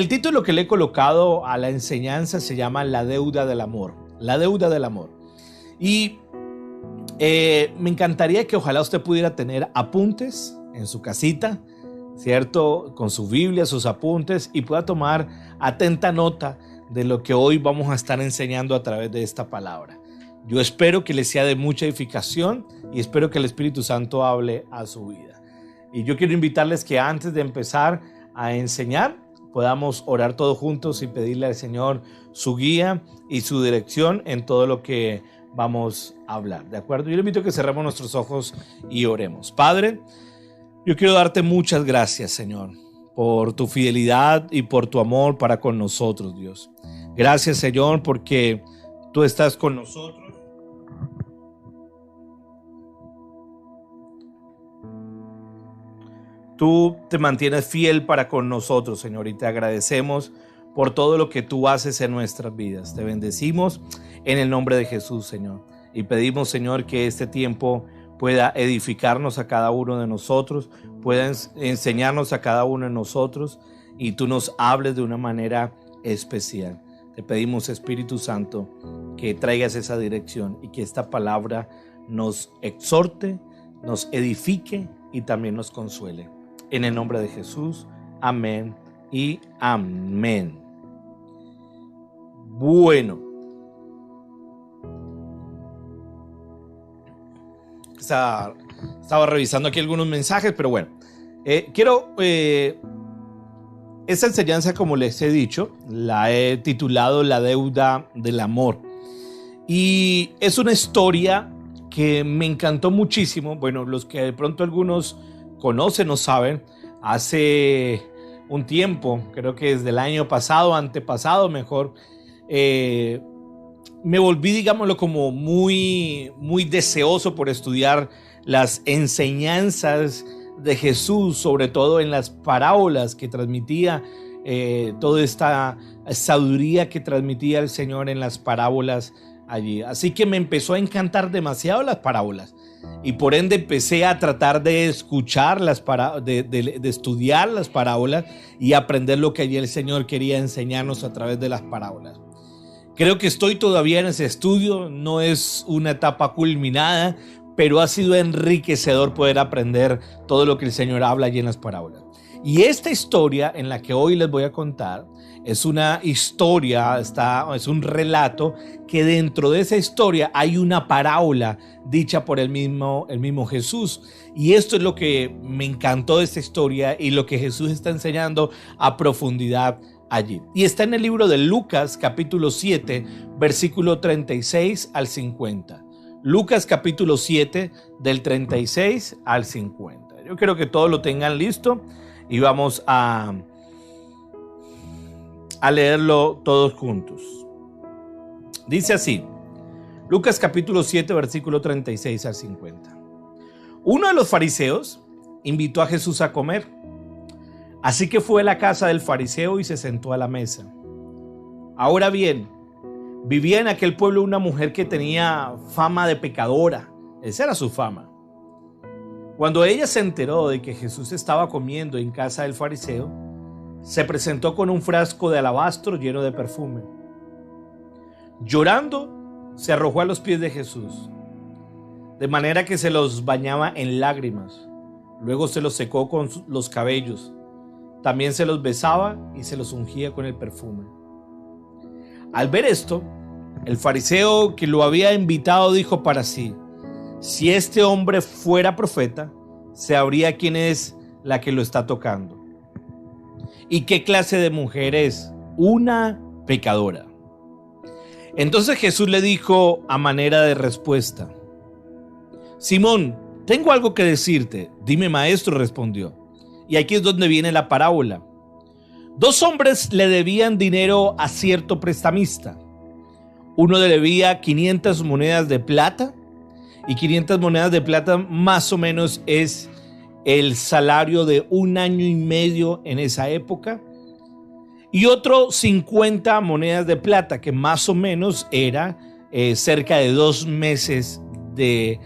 El título que le he colocado a la enseñanza se llama La deuda del amor. La deuda del amor. Y me encantaría que ojalá usted pudiera tener apuntes en su casita, ¿cierto? Con su Biblia, sus apuntes, y pueda tomar atenta nota de lo que hoy vamos a estar enseñando a través de esta palabra. Yo espero que les sea de mucha edificación y espero que el Espíritu Santo hable a su vida. Y yo quiero invitarles que antes de empezar a enseñar, podamos orar todos juntos y pedirle al Señor su guía y su dirección en todo lo que vamos a hablar, ¿de acuerdo? Yo le invito a que cerremos nuestros ojos y oremos. Padre, yo quiero darte muchas gracias, Señor, por tu fidelidad y por tu amor para con nosotros, Dios. Gracias, Señor, porque tú estás con nosotros. Tú te mantienes fiel para con nosotros, Señor, y te agradecemos por todo lo que tú haces en nuestras vidas. Te bendecimos en el nombre de Jesús, Señor. Y pedimos, Señor, que este tiempo pueda edificarnos a cada uno de nosotros, pueda enseñarnos a cada uno de nosotros y tú nos hables de una manera especial. Te pedimos, Espíritu Santo, que traigas esa dirección y que esta palabra nos exhorte, nos edifique y también nos consuele. En el nombre de Jesús, amén y amén. Bueno, estaba revisando aquí algunos mensajes, pero bueno, esta enseñanza, como les he dicho, la he titulado La deuda del amor. Y es una historia que me encantó muchísimo. Bueno, los que de pronto algunos conocen o saben, hace un tiempo, creo que desde el año pasado, antepasado mejor, me volví, digámoslo, como muy deseoso por estudiar las enseñanzas de Jesús, sobre todo en las parábolas que transmitía, toda esta sabiduría que transmitía el Señor en las parábolas allí. Así que me empezó a encantar demasiado las parábolas. Y por ende empecé a tratar de escuchar de estudiar las parábolas y aprender lo que allí el Señor quería enseñarnos a través de las parábolas. Creo que estoy todavía en ese estudio, no es una etapa culminada, pero ha sido enriquecedor poder aprender todo lo que el Señor habla allí en las parábolas. Y esta historia en la que hoy les voy a contar es una historia, es un relato que dentro de esa historia hay una parábola dicha por el mismo Jesús. Y esto es lo que me encantó de esta historia y lo que Jesús está enseñando a profundidad allí. Y está en el libro de Lucas, capítulo 7, versículo 36 al 50. Lucas, capítulo 7, del 36 al 50. Yo quiero que todos lo tengan listo y vamos a leerlo todos juntos. Dice así, Lucas capítulo 7, versículo 36 al 50. Uno de los fariseos invitó a Jesús a comer. Así que fue a la casa del fariseo y se sentó a la mesa. Ahora bien, vivía en aquel pueblo una mujer que tenía fama de pecadora. Esa era su fama. Cuando ella se enteró de que Jesús estaba comiendo en casa del fariseo, se presentó con un frasco de alabastro lleno de perfume. Llorando, se arrojó a los pies de Jesús, de manera que se los bañaba en lágrimas. Luego se los secó con los cabellos. También se los besaba y se los ungía con el perfume. Al ver esto, el fariseo que lo había invitado dijo para sí: si este hombre fuera profeta, sabría quién es la que lo está tocando y qué clase de mujer es, una pecadora. Entonces Jesús le dijo a manera de respuesta: Simón, tengo algo que decirte. Dime, maestro, respondió. Y aquí es donde viene la parábola. Dos hombres le debían dinero a cierto prestamista. Uno le debía 500 monedas de plata, y 500 monedas de plata más o menos es el salario de un año y medio en esa época. Y otro 50 monedas de plata, que más o menos era cerca de 2 meses de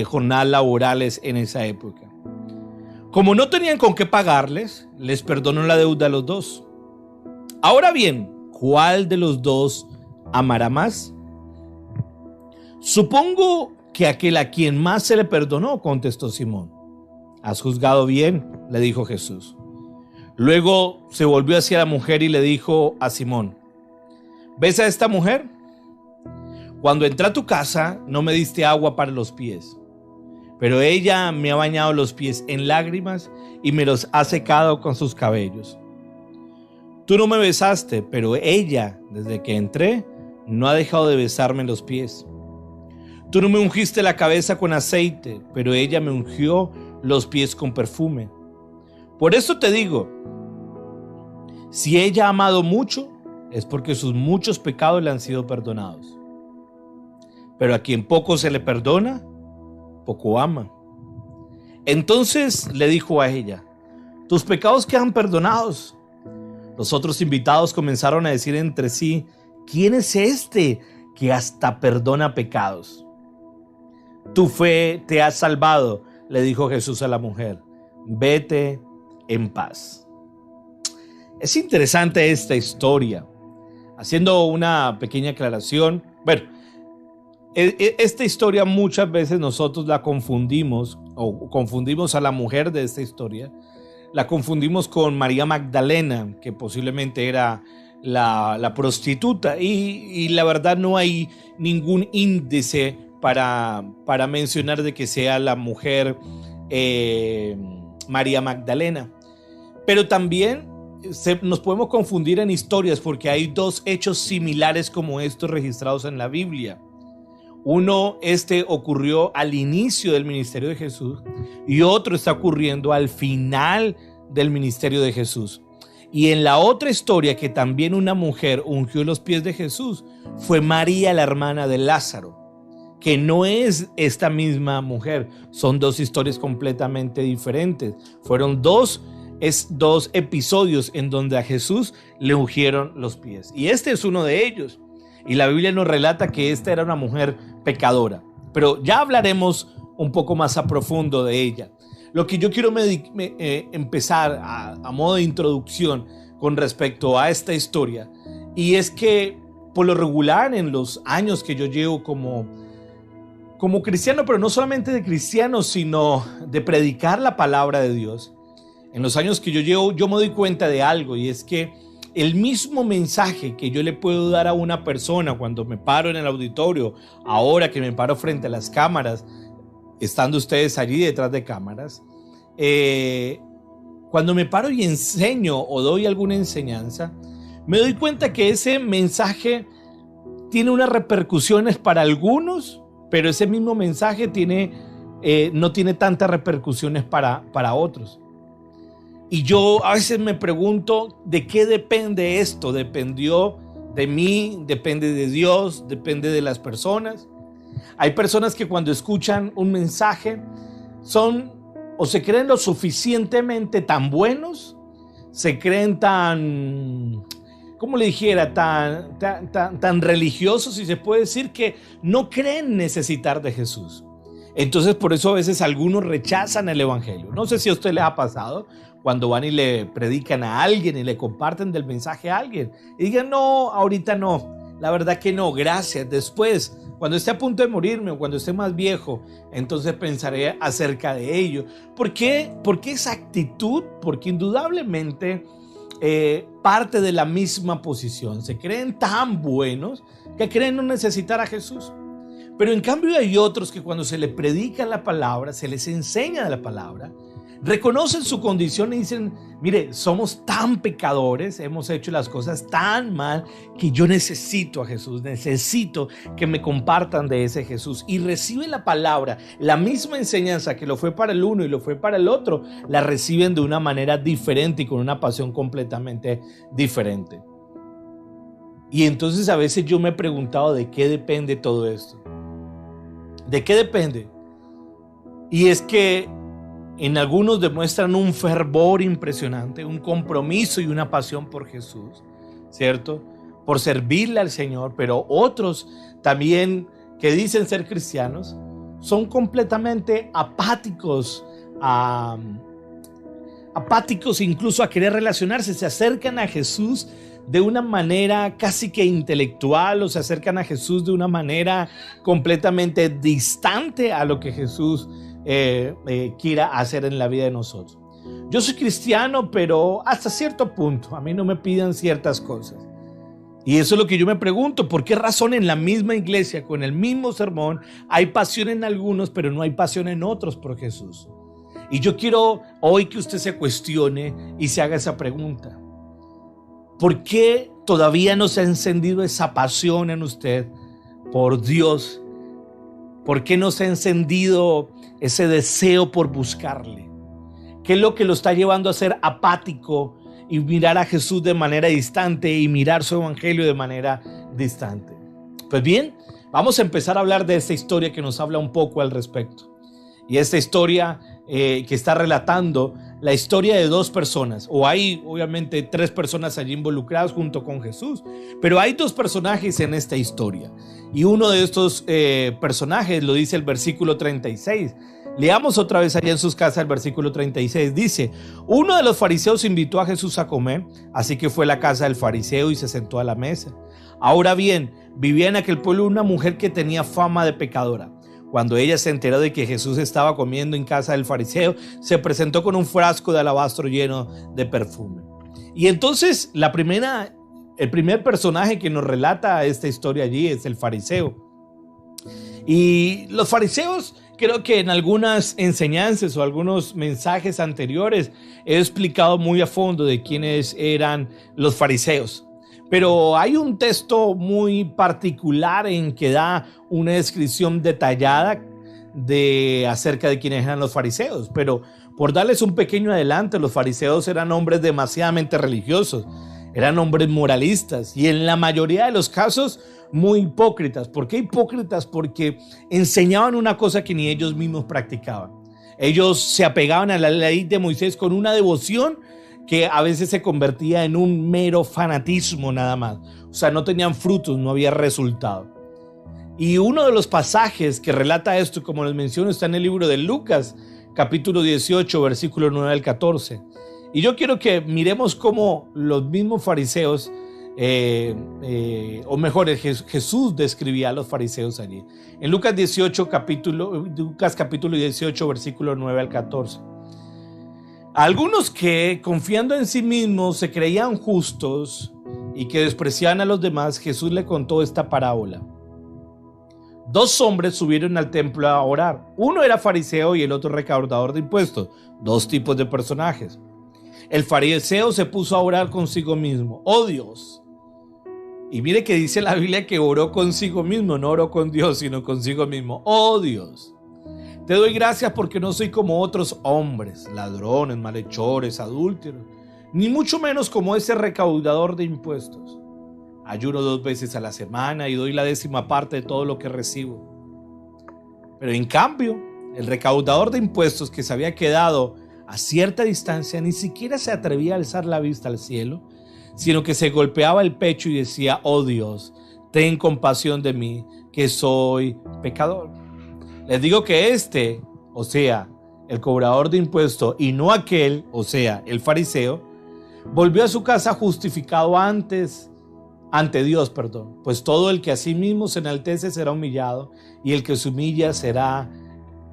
jornadas laborales en esa época. Como no tenían con qué pagarles, les perdonó la deuda a los dos. Ahora bien, ¿cuál de los dos amará más? Supongo que aquel a quien más se le perdonó, contestó Simón. Has juzgado bien, le dijo Jesús. Luego se volvió hacia la mujer y le dijo a Simón: ¿ves a esta mujer? Cuando entré a tu casa no me diste agua para los pies, pero ella me ha bañado los pies en lágrimas y me los ha secado con sus cabellos. Tú no me besaste, pero ella, desde que entré, no ha dejado de besarme los pies. Tú no me ungiste la cabeza con aceite, pero ella me ungió los pies con perfume. Por eso te digo, si ella ha amado mucho, es porque sus muchos pecados le han sido perdonados. Pero a quien poco se le perdona, poco ama. Entonces le dijo a ella: tus pecados quedan perdonados. Los otros invitados comenzaron a decir entre sí: ¿quién es este que hasta perdona pecados? Tu fe te ha salvado, le dijo Jesús a la mujer. Vete en paz. Es interesante esta historia. Haciendo una pequeña aclaración, bueno, esta historia muchas veces nosotros la confundimos, o confundimos a la mujer de esta historia, la confundimos con María Magdalena, que posiblemente era la prostituta, y la verdad no hay ningún índice para mencionar de que sea la mujer María Magdalena. Pero también nos podemos confundir en historias, porque hay dos hechos similares como estos registrados en la Biblia. Uno, ocurrió al inicio del ministerio de Jesús, y otro está ocurriendo al final del ministerio de Jesús. Y en la otra historia, que también una mujer ungió los pies de Jesús, fue María, la hermana de Lázaro, que no es esta misma mujer. Son dos historias completamente diferentes. Fueron dos episodios en donde a Jesús le ungieron los pies. Y este es uno de ellos. Y la Biblia nos relata que esta era una mujer pecadora. Pero ya hablaremos un poco más a profundo de ella. Lo que yo quiero empezar a modo de introducción con respecto a esta historia, y es que por lo regular en los años que yo llevo como cristiano, pero no solamente de cristiano, sino de predicar la palabra de Dios, en los años que yo llevo, yo me doy cuenta de algo, y es que el mismo mensaje que yo le puedo dar a una persona cuando me paro en el auditorio, ahora que me paro frente a las cámaras, estando ustedes allí detrás de cámaras, cuando me paro y enseño o doy alguna enseñanza, me doy cuenta que ese mensaje tiene unas repercusiones para algunos, pero ese mismo mensaje no tiene tantas repercusiones para otros. Y yo a veces me pregunto, ¿de qué depende esto? ¿Dependió de mí? ¿Depende de Dios? ¿Depende de las personas? Hay personas que cuando escuchan un mensaje o se creen lo suficientemente tan buenos, se creen tan, ¿cómo le dijera? Tan religiosos, si se puede decir, que no creen necesitar de Jesús. Entonces por eso a veces algunos rechazan el evangelio. No sé si a usted le ha pasado cuando van y le predican a alguien y le comparten del mensaje a alguien y digan: no, ahorita no, la verdad que no, gracias, después, cuando esté a punto de morirme o cuando esté más viejo, entonces pensaré acerca de ello. ¿Por qué? Porque esa actitud, porque indudablemente parte de la misma posición. Se creen tan buenos que creen no necesitar a Jesús. Pero en cambio hay otros que cuando se les predica la palabra, se les enseña la palabra, reconocen su condición y dicen: mire, somos tan pecadores, hemos hecho las cosas tan mal que yo necesito a Jesús, necesito que me compartan de ese Jesús. Y reciben la palabra, la misma enseñanza que lo fue para el uno y lo fue para el otro, la reciben de una manera diferente y con una pasión completamente diferente. Y entonces a veces yo me he preguntado: ¿de qué depende todo esto? ¿De qué depende? Y es que en algunos demuestran un fervor impresionante, un compromiso y una pasión por Jesús, ¿cierto? Por servirle al Señor, pero otros también que dicen ser cristianos son completamente apáticos incluso a querer relacionarse. Se acercan a Jesús de una manera casi que intelectual, o se acercan a Jesús de una manera completamente distante a lo que Jesús quiera hacer en la vida de nosotros. Yo soy cristiano, pero hasta cierto punto, a mí no me piden ciertas cosas. Y eso es lo que yo me pregunto, ¿por qué razón en la misma iglesia, con el mismo sermón, hay pasión en algunos, pero no hay pasión en otros por Jesús? Y yo quiero hoy que usted se cuestione y se haga esa pregunta. ¿Por qué todavía no se ha encendido esa pasión en usted por Dios? ¿Por qué no se ha encendido ese deseo por buscarle? ¿Qué es lo que lo está llevando a ser apático y mirar a Jesús de manera distante y mirar su evangelio de manera distante? Pues bien, vamos a empezar a hablar de esta historia que nos habla un poco al respecto. Y esta historia que está relatando la historia de dos personas, o hay obviamente tres personas allí involucradas junto con Jesús, pero hay dos personajes en esta historia. Y uno de estos personajes lo dice el versículo 36. Leamos otra vez allá en sus casas el versículo 36. Dice: uno de los fariseos invitó a Jesús a comer, así que fue a la casa del fariseo y se sentó a la mesa. Ahora bien, vivía en aquel pueblo una mujer que tenía fama de pecadora. Cuando ella se enteró de que Jesús estaba comiendo en casa del fariseo, se presentó con un frasco de alabastro lleno de perfume. Y entonces el primer personaje que nos relata esta historia allí es el fariseo. Y los fariseos, creo que en algunas enseñanzas o algunos mensajes anteriores he explicado muy a fondo de quiénes eran los fariseos. Pero hay un texto muy particular en que da una descripción detallada acerca de quiénes eran los fariseos. Pero por darles un pequeño adelanto, los fariseos eran hombres demasiadamente religiosos, eran hombres moralistas y en la mayoría de los casos muy hipócritas. ¿Por qué hipócritas? Porque enseñaban una cosa que ni ellos mismos practicaban. Ellos se apegaban a la ley de Moisés con una devoción que a veces se convertía en un mero fanatismo nada más. O sea, no tenían frutos, no había resultado. Y uno de los pasajes que relata esto, como les menciono, está en el libro de Lucas, capítulo 18, versículo 9 al 14. Y yo quiero que miremos cómo los mismos fariseos, o mejor, Jesús describía a los fariseos allí. En Lucas capítulo 18, versículo 9 al 14. Algunos que, confiando en sí mismos, se creían justos y que despreciaban a los demás, Jesús le contó esta parábola. Dos hombres subieron al templo a orar. Uno era fariseo y el otro recaudador de impuestos. Dos tipos de personajes. El fariseo se puso a orar consigo mismo. ¡Oh Dios! Y mire que dice la Biblia que oró consigo mismo, no oró con Dios, sino consigo mismo. ¡Oh Dios! Te doy gracias porque no soy como otros hombres, ladrones, malhechores, adúlteros, ni mucho menos como ese recaudador de impuestos. Ayuno 2 veces a la semana y doy la 10ª parte de todo lo que recibo. Pero en cambio, el recaudador de impuestos, que se había quedado a cierta distancia, ni siquiera se atrevía a alzar la vista al cielo, sino que se golpeaba el pecho y decía: oh Dios, ten compasión de mí, que soy pecador. Les digo que o sea, el cobrador de impuestos, y no aquel, o sea, el fariseo, volvió a su casa justificado ante Dios, pues todo el que a sí mismo se enaltece será humillado, y el que se humilla será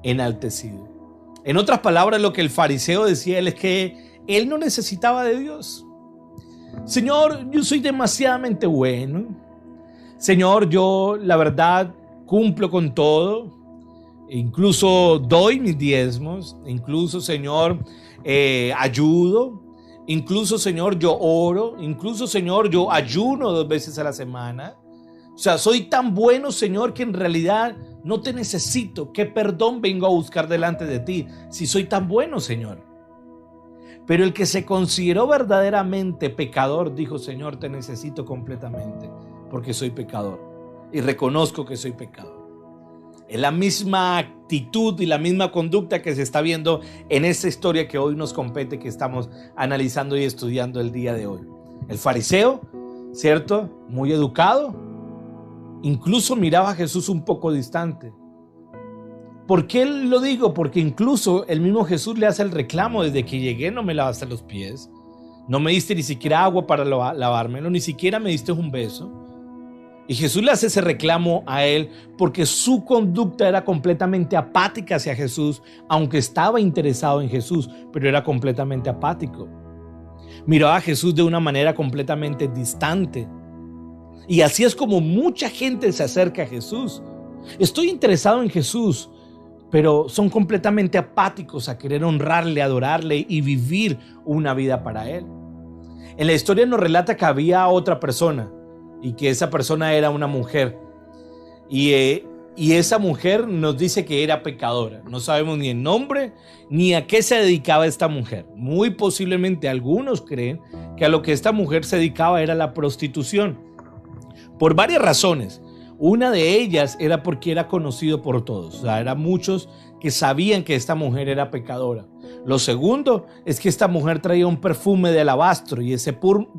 enaltecido. En otras palabras, lo que el fariseo decía es que él no necesitaba de Dios. Señor, yo soy demasiadamente bueno. Señor, yo la verdad cumplo con todo. Incluso doy mis diezmos, incluso, Señor, ayudo, incluso, Señor, yo oro, incluso, Señor, yo ayuno 2 veces a la semana. O sea, soy tan bueno, Señor, que en realidad no te necesito. ¿Qué perdón vengo a buscar delante de ti si soy tan bueno, Señor? Pero el que se consideró verdaderamente pecador dijo: Señor, te necesito completamente porque soy pecador y reconozco que soy pecador. Es la misma actitud y la misma conducta que se está viendo en esta historia que hoy nos compete, que estamos analizando y estudiando el día de hoy. El fariseo, ¿cierto? Muy educado, incluso miraba a Jesús un poco distante. ¿Por qué lo digo? Porque incluso el mismo Jesús le hace el reclamo: desde que llegué no me lavaste los pies, No me diste ni siquiera agua para lavármelo, ni siquiera me diste un beso. Y Jesús le hace ese reclamo a él porque su conducta era completamente apática hacia Jesús, aunque estaba interesado en Jesús, pero era completamente apático. Miraba a Jesús de una manera completamente distante. Y así es como mucha gente se acerca a Jesús. Estoy interesado en Jesús, pero son completamente apáticos a querer honrarle, adorarle y vivir una vida para Él. En la historia nos relata que había otra persona y que esa persona era una mujer. Y esa mujer nos dice que era pecadora. No sabemos ni el nombre ni a qué se dedicaba esta mujer. Muy posiblemente algunos creen que a lo que esta mujer se dedicaba era la prostitución. Por varias razones. Una de ellas era porque era conocido por todos. O sea, eran muchos que sabían que esta mujer era pecadora. Lo segundo es que esta mujer traía un perfume de alabastro y ese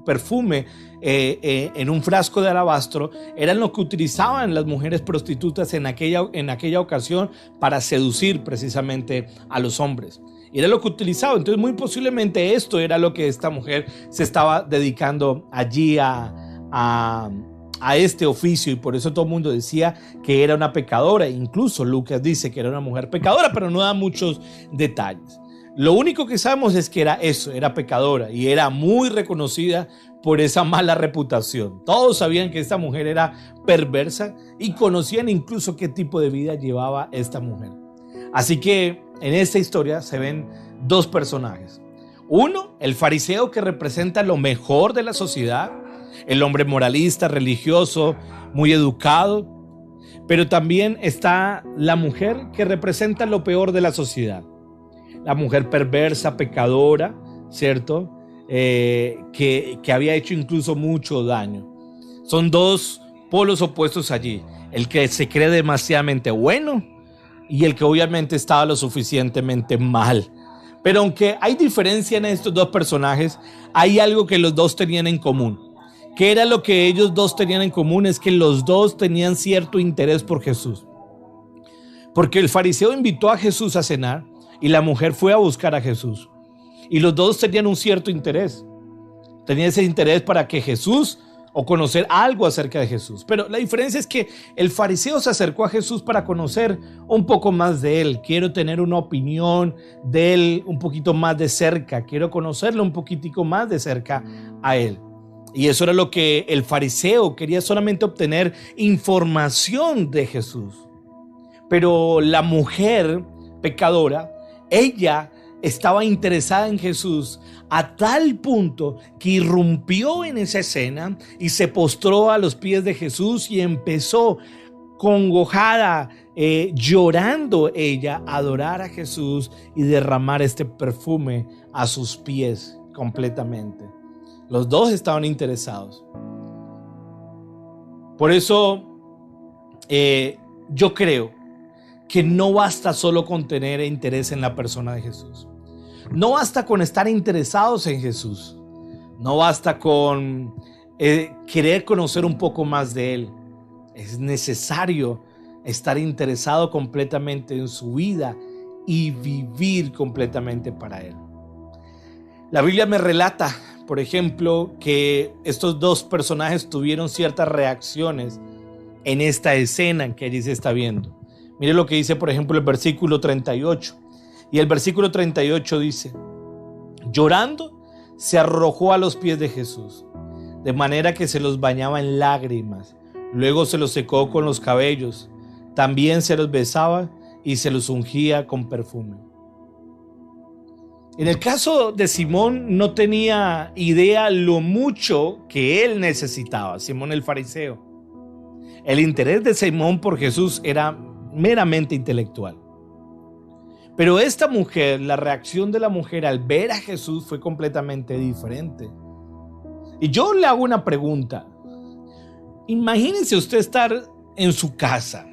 perfume en un frasco de alabastro era lo que utilizaban las mujeres prostitutas en aquella ocasión para seducir precisamente a los hombres. Y era lo que utilizaba. Entonces muy posiblemente esto era lo que esta mujer se estaba dedicando allí a este oficio, y por eso todo el mundo decía que era una pecadora. Incluso Lucas dice que era una mujer pecadora, pero no da muchos detalles. Lo único que sabemos es que era eso, era pecadora y era muy reconocida por esa mala reputación. Todos sabían que esta mujer era perversa y conocían incluso qué tipo de vida llevaba esta mujer. Así que en esta historia se ven dos personajes. Uno, el fariseo, que representa lo mejor de la sociedad, el hombre moralista, religioso, muy educado. Pero también está la mujer, que representa lo peor de la sociedad. La mujer perversa, pecadora, ¿cierto? Que había hecho incluso mucho daño. Son dos polos opuestos allí. El que se cree demasiadamente bueno y el que obviamente estaba lo suficientemente mal. Pero aunque hay diferencia en estos dos personajes, hay algo que los dos tenían en común. ¿Qué era lo que ellos dos tenían en común? Es que los dos tenían cierto interés por Jesús. Porque el fariseo invitó a Jesús a cenar y la mujer fue a buscar a Jesús. Y los dos tenían un cierto interés. Tenían ese interés para que Jesús, o conocer algo acerca de Jesús. Pero la diferencia es que el fariseo se acercó a Jesús para conocer un poco más de él. Quiero tener una opinión de él un poquito más de cerca. Quiero conocerlo un poquitico más de cerca a él. Y eso era lo que el fariseo quería, solamente obtener información de Jesús. Pero la mujer pecadora, ella estaba interesada en Jesús a tal punto que irrumpió en esa escena y se postró a los pies de Jesús y empezó congojada, llorando ella, a adorar a Jesús y derramar este perfume a sus pies completamente. Los dos estaban interesados. Por eso yo creo que no basta solo con tener interés en la persona de Jesús. No basta con estar interesados en Jesús. No basta con querer conocer un poco más de Él. Es necesario estar interesado completamente en su vida y vivir completamente para Él. La Biblia me relata, por ejemplo, que estos dos personajes tuvieron ciertas reacciones en esta escena que allí se está viendo. Mire lo que dice, por ejemplo, el versículo 38. Y el versículo 38 dice: llorando, se arrojó a los pies de Jesús, de manera que se los bañaba en lágrimas. Luego se los secó con los cabellos. También se los besaba y se los ungía con perfume. En el caso de Simón, no tenía idea lo mucho que él necesitaba, Simón el fariseo. El interés de Simón por Jesús era meramente intelectual. Pero esta mujer, la reacción de la mujer al ver a Jesús fue completamente diferente. Y yo le hago una pregunta. Imagínense usted estar en su casa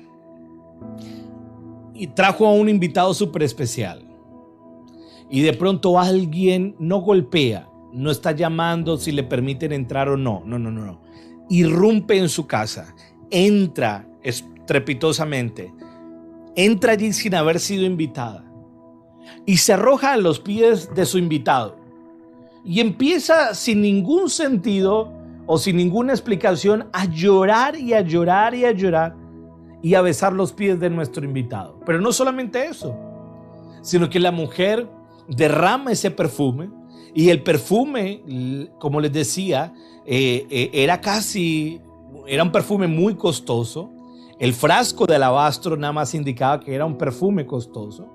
y trajo a un invitado súper especial. Y de pronto alguien no golpea, no está llamando si le permiten entrar o no. No. Irrumpe en su casa, entra estrepitosamente, entra allí sin haber sido invitada y se arroja a los pies de su invitado. y empieza sin ningún sentido o sin ninguna explicación a llorar y a llorar y a llorar y a besar los pies de nuestro invitado. Pero no solamente eso, sino que la mujer derrama ese perfume, y el perfume, como les decía, era un perfume muy costoso. El frasco de alabastro nada más indicaba que era un perfume costoso,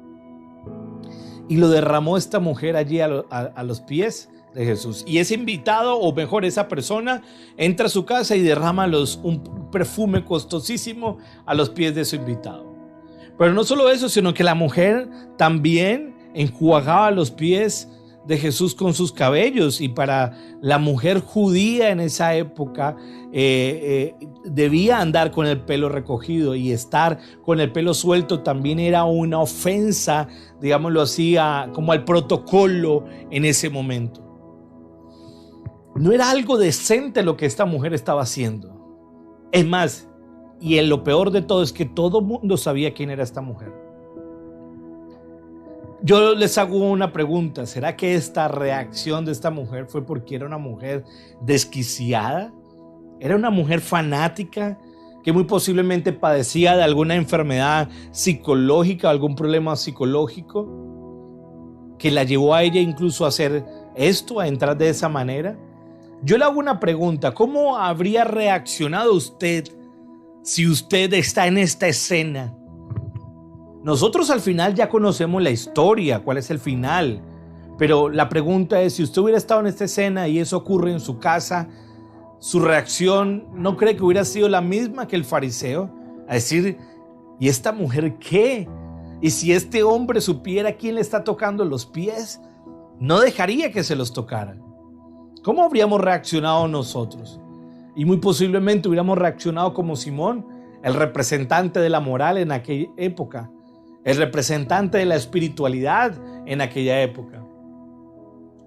y lo derramó esta mujer allí a los pies de Jesús. Y ese invitado, o mejor esa persona, entra a su casa y derrama un perfume costosísimo a los pies de su invitado. Pero no solo eso, sino que la mujer también enjuagaba los pies de Jesús con sus cabellos. Y para la mujer judía en esa época debía andar con el pelo recogido, y estar con el pelo suelto también era una ofensa, digámoslo así, como al protocolo en ese momento. No era algo decente lo que esta mujer estaba haciendo. Es más, y en lo peor de todo es que todo el mundo sabía quién era esta mujer. Yo les hago una pregunta: ¿será que esta reacción de esta mujer fue porque era una mujer desquiciada? ¿Era una mujer fanática que muy posiblemente padecía de alguna enfermedad psicológica, algún problema psicológico que la llevó a ella incluso a hacer esto, a entrar de esa manera? Yo le hago una pregunta: ¿cómo habría reaccionado usted si usted está en esta escena? Nosotros al final ya conocemos la historia, cuál es el final, pero la pregunta es: si usted hubiera estado en esta escena y eso ocurre en su casa, su reacción, ¿no cree que hubiera sido la misma que el fariseo? A decir: ¿y esta mujer qué? Y si este hombre supiera quién le está tocando los pies, no dejaría que se los tocara. ¿Cómo habríamos reaccionado nosotros? Y muy posiblemente hubiéramos reaccionado como Simón, el representante de la moral en aquella época, el representante de la espiritualidad en aquella época.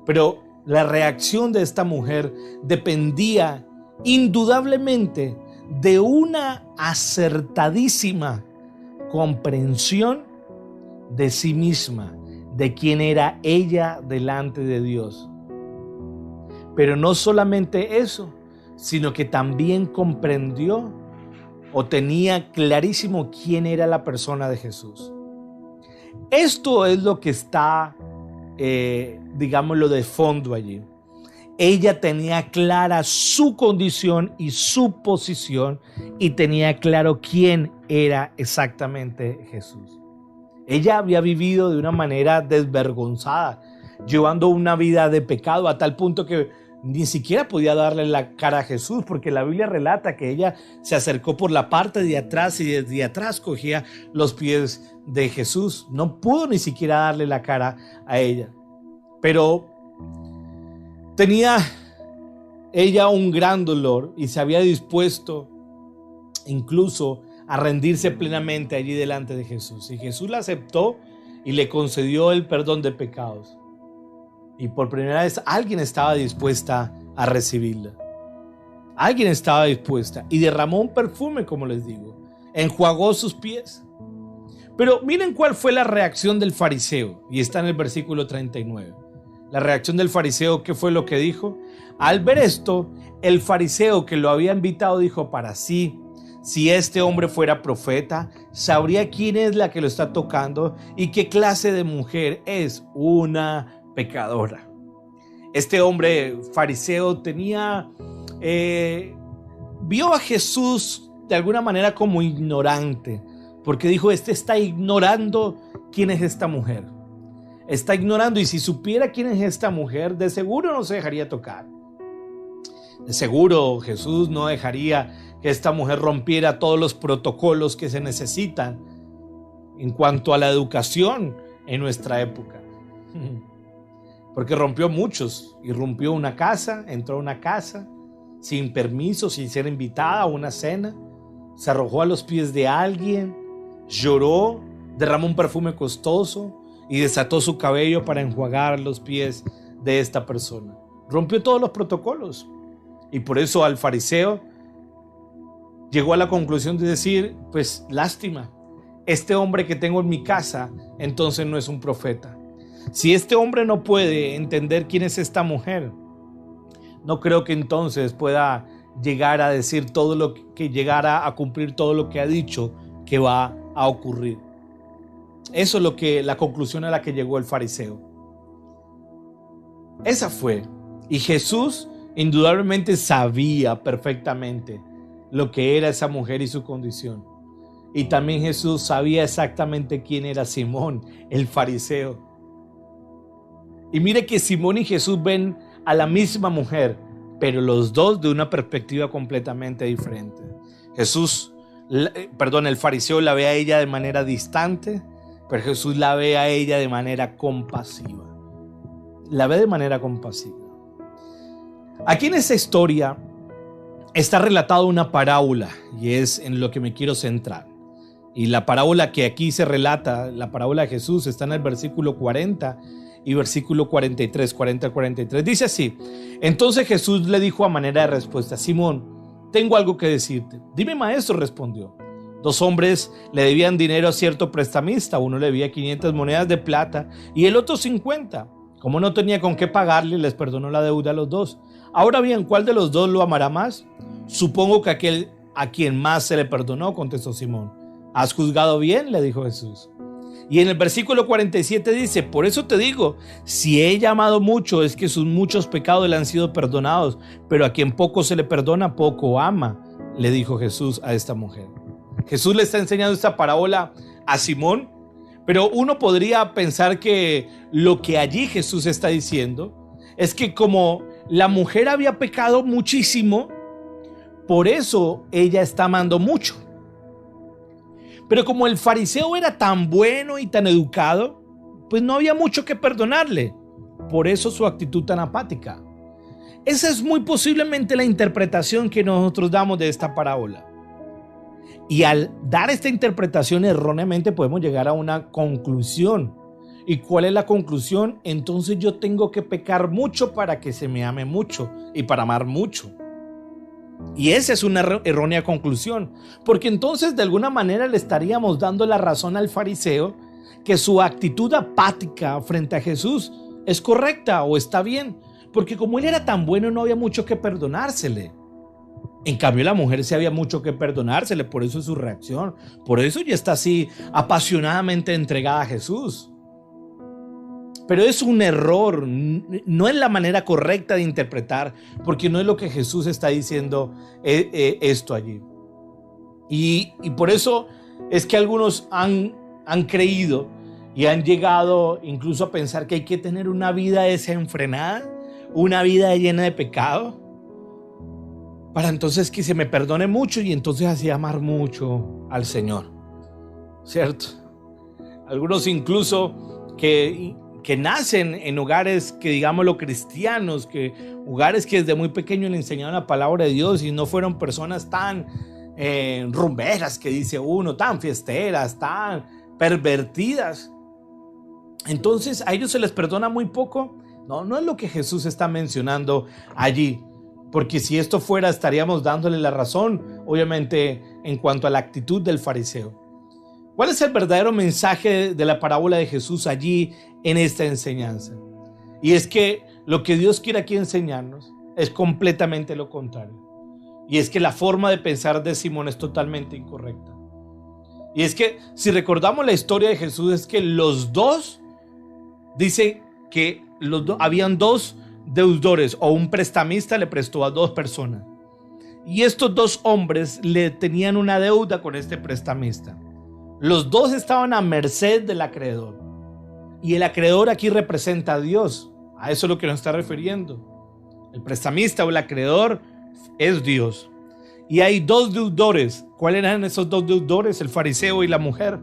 Pero la reacción de esta mujer dependía indudablemente de una acertadísima comprensión de sí misma, de quién era ella delante de Dios. Pero no solamente eso, sino que también comprendió o tenía clarísimo quién era la persona de Jesús. Esto es lo que está, digámoslo, de fondo allí. Ella tenía clara su condición y su posición, y tenía claro quién era exactamente Jesús. Ella había vivido de una manera desvergonzada, llevando una vida de pecado, a tal punto que ni siquiera podía darle la cara a Jesús, porque la Biblia relata que ella se acercó por la parte de atrás y desde atrás cogía los pies de Jesús. No pudo ni siquiera darle la cara a ella. Pero tenía ella un gran dolor y se había dispuesto incluso a rendirse plenamente allí delante de Jesús. Y Jesús la aceptó y le concedió el perdón de pecados. Y por primera vez alguien estaba dispuesta a recibirla. Alguien estaba dispuesta y derramó un perfume, como les digo. Enjuagó sus pies. Pero miren cuál fue la reacción del fariseo. Y está en el versículo 39. La reacción del fariseo, ¿qué fue lo que dijo? Al ver esto, el fariseo que lo había invitado dijo para sí: si este hombre fuera profeta, sabría quién es la que lo está tocando y qué clase de mujer es una pecadora. Este hombre fariseo vio a Jesús de alguna manera como ignorante, porque dijo: este está ignorando quién es esta mujer. Está ignorando, y si supiera quién es esta mujer, de seguro no se dejaría tocar. De seguro Jesús no dejaría que esta mujer rompiera todos los protocolos que se necesitan en cuanto a la educación en nuestra época. Porque rompió muchos, irrumpió una casa, entró a una casa sin permiso, sin ser invitada a una cena, se arrojó a los pies de alguien, lloró, derramó un perfume costoso y desató su cabello para enjuagar los pies de esta persona. Rompió todos los protocolos, y por eso al fariseo llegó a la conclusión de decir: pues lástima, este hombre que tengo en mi casa entonces no es un profeta. Si este hombre no puede entender quién es esta mujer, no creo que entonces pueda llegar a decir todo lo que llegara a cumplir todo lo que ha dicho que va a ocurrir. Eso es lo que la conclusión a la que llegó el fariseo. Esa fue. Y Jesús indudablemente sabía perfectamente lo que era esa mujer y su condición. Y también Jesús sabía exactamente quién era Simón, el fariseo. Y mire que Simón y Jesús ven a la misma mujer, pero los dos de una perspectiva completamente diferente. El fariseo la ve a ella de manera distante, pero Jesús la ve a ella de manera compasiva. La ve de manera compasiva. Aquí en esta historia está relatada una parábola y es en lo que me quiero centrar. Y la parábola que aquí se relata, la parábola de Jesús, está en el versículo 40 y versículo 43, 40 al 43. Dice así: entonces Jesús le dijo a manera de respuesta: Simón, tengo algo que decirte. Dime, maestro, respondió. 2 hombres le debían dinero a cierto prestamista. Uno le debía 500 monedas de plata y el otro 50. Como no tenía con qué pagarle, les perdonó la deuda a los dos. Ahora bien, ¿cuál de los dos lo amará más? Supongo que aquel a quien más se le perdonó, contestó Simón. ¿Has juzgado bien?, le dijo Jesús. Y en el versículo 47 dice: por eso te digo, si ella ha amado mucho, es que sus muchos pecados le han sido perdonados, pero a quien poco se le perdona, poco ama, le dijo Jesús a esta mujer. Jesús le está enseñando esta parábola a Simón, pero uno podría pensar que lo que allí Jesús está diciendo es que como la mujer había pecado muchísimo, por eso ella está amando mucho. Pero como el fariseo era tan bueno y tan educado, pues no había mucho que perdonarle. Por eso su actitud tan apática. Esa es muy posiblemente la interpretación que nosotros damos de esta parábola. Y al dar esta interpretación erróneamente podemos llegar a una conclusión. ¿Y cuál es la conclusión? Entonces yo tengo que pecar mucho para que se me ame mucho y para amar mucho. Y esa es una errónea conclusión, porque entonces de alguna manera le estaríamos dando la razón al fariseo que su actitud apática frente a Jesús es correcta o está bien, porque como él era tan bueno no había mucho que perdonársele. En cambio la mujer sí había mucho que perdonársele, por eso es su reacción, por eso ella está así apasionadamente entregada a Jesús. Pero es un error, no es la manera correcta de interpretar, porque no es lo que Jesús está diciendo esto allí. Y por eso es que algunos han creído y han llegado incluso a pensar que hay que tener una vida desenfrenada, una vida llena de pecado, para entonces que se me perdone mucho y entonces así amar mucho al Señor, ¿cierto? Algunos incluso que nacen en hogares que digámoslo cristianos, hogares que desde muy pequeño le enseñaron la palabra de Dios y no fueron personas tan rumberas que dice uno, tan fiesteras, tan pervertidas. Entonces a ellos se les perdona muy poco. No es lo que Jesús está mencionando allí, porque si esto fuera estaríamos dándole la razón, obviamente, en cuanto a la actitud del fariseo. ¿Cuál es el verdadero mensaje de la parábola de Jesús allí en esta enseñanza? Y es que lo que Dios quiere aquí enseñarnos es completamente lo contrario. Y es que la forma de pensar de Simón es totalmente incorrecta. Y es que si recordamos la historia de Jesús, es que los dos, dice que habían 2 deudores, o un prestamista le prestó a 2 personas. Y estos 2 hombres le tenían una deuda con este prestamista. Los 2 estaban a merced del acreedor. Y el acreedor aquí representa a Dios. A eso es lo que nos está refiriendo. El prestamista o el acreedor es Dios. Y hay 2 deudores. ¿Cuáles eran esos 2 deudores? El fariseo y la mujer.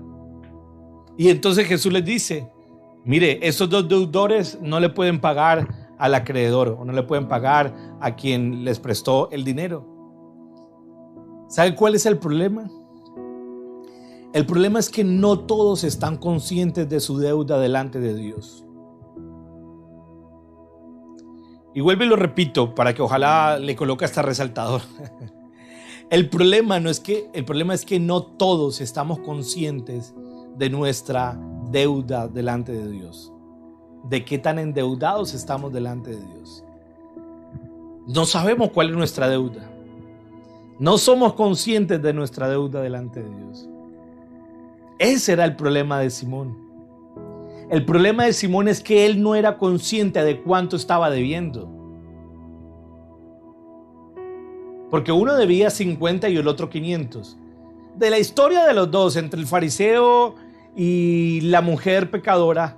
Y entonces Jesús les dice: mire, esos 2 deudores no le pueden pagar al acreedor o no le pueden pagar a quien les prestó el dinero. ¿Saben cuál es el problema? El problema es que no todos están conscientes de su deuda delante de Dios. Y vuelvo y lo repito para que ojalá le coloque hasta resaltador. El problema es que no todos estamos conscientes de nuestra deuda delante de Dios. de qué tan endeudados estamos delante de Dios. No sabemos cuál es nuestra deuda. No somos conscientes de nuestra deuda delante de Dios. Ese era el problema de Simón. El problema de Simón es que él no era consciente de cuánto estaba debiendo. Porque uno debía 50 y el otro 500. De la historia de los dos, entre el fariseo y la mujer pecadora,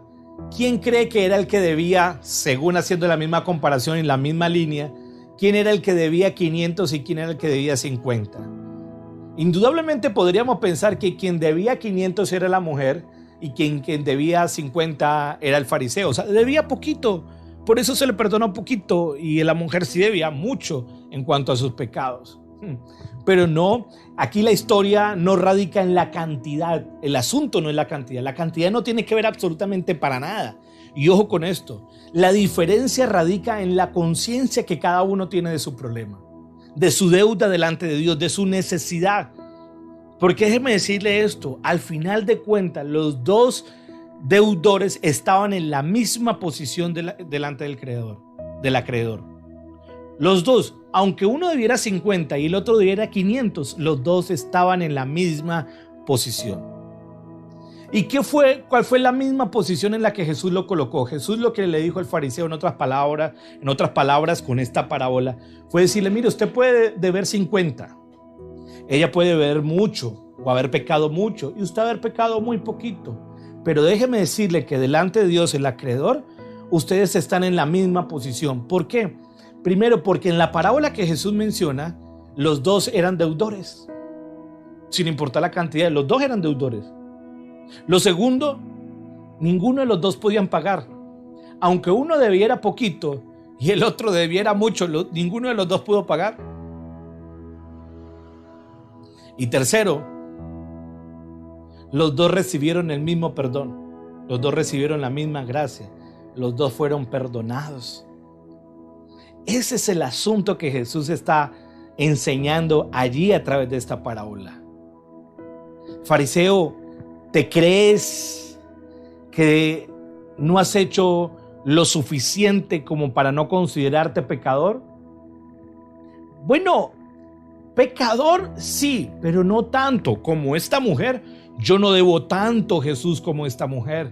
¿quién cree que era el que debía, según haciendo la misma comparación en la misma línea, quién era el que debía 500 y quién era el que debía 50? Indudablemente podríamos pensar que quien debía 500 era la mujer y quien debía 50 era el fariseo. O sea, debía poquito, por eso se le perdonó poquito, y la mujer sí debía mucho en cuanto a sus pecados. Pero no, aquí la historia no radica en la cantidad, el asunto no es la cantidad no tiene que ver absolutamente para nada. Y ojo con esto, la diferencia radica en la conciencia que cada uno tiene de su problema, de su deuda delante de Dios, de su necesidad. Porque déjeme decirle esto, al final de cuentas los dos deudores estaban en la misma posición delante del acreedor. Los dos, aunque uno debiera 50 y el otro debiera 500, los dos estaban en la misma posición. ¿Y cuál fue la misma posición en la que Jesús lo colocó? Jesús lo que le dijo al fariseo en otras palabras con esta parábola, fue decirle: mire, usted puede deber 50, ella puede deber mucho o haber pecado mucho y usted haber pecado muy poquito. Pero déjeme decirle que delante de Dios, el acreedor, ustedes están en la misma posición. ¿Por qué? Primero, porque en la parábola que Jesús menciona, los dos eran deudores. Sin importar la cantidad, los dos eran deudores. Lo segundo, ninguno de los dos podían pagar. Aunque uno debiera poquito y el otro debiera mucho, ninguno de los dos pudo pagar. Y tercero, los dos recibieron el mismo perdón. Los dos recibieron la misma gracia. Los dos fueron perdonados. Ese es el asunto que Jesús está enseñando allí a través de esta parábola. Fariseo, ¿te crees que no has hecho lo suficiente como para no considerarte pecador? Bueno, pecador sí, pero no tanto como esta mujer. Yo no debo tanto, Jesús, como esta mujer.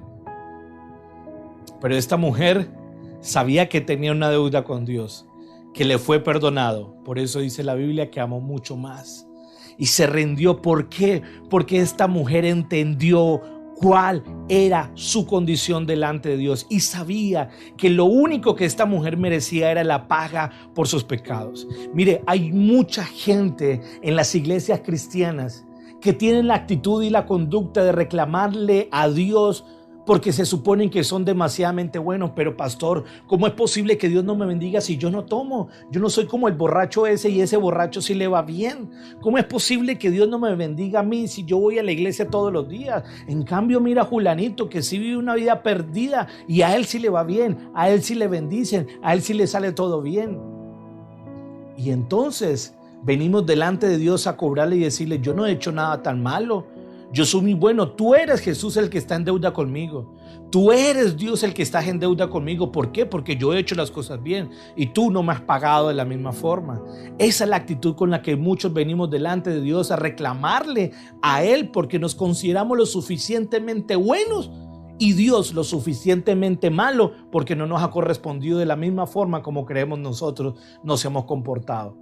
Pero esta mujer sabía que tenía una deuda con Dios, que le fue perdonado. Por eso dice la Biblia que amó mucho más y se rindió. ¿Por qué? Porque esta mujer entendió cuál era su condición delante de Dios y sabía que lo único que esta mujer merecía era la paga por sus pecados. Mire, hay mucha gente en las iglesias cristianas que tienen la actitud y la conducta de reclamarle a Dios porque se suponen que son demasiadamente buenos. Pero pastor, ¿cómo es posible que Dios no me bendiga si yo no tomo? Yo no soy como el borracho ese y ese borracho sí le va bien. ¿Cómo es posible que Dios no me bendiga a mí si yo voy a la iglesia todos los días? En cambio, mira a Julanito que sí vive una vida perdida y a él sí le va bien, a él sí le bendicen, a él sí le sale todo bien. Y entonces venimos delante de Dios a cobrarle y decirle: yo no he hecho nada tan malo. Yo soy muy bueno. Tú eres, Jesús, el que está en deuda conmigo. Tú eres, Dios, el que está en deuda conmigo. ¿Por qué? Porque yo he hecho las cosas bien y tú no me has pagado de la misma forma. Esa es la actitud con la que muchos venimos delante de Dios a reclamarle a Él, porque nos consideramos lo suficientemente buenos y Dios lo suficientemente malo porque no nos ha correspondido de la misma forma como creemos nosotros nos hemos comportado.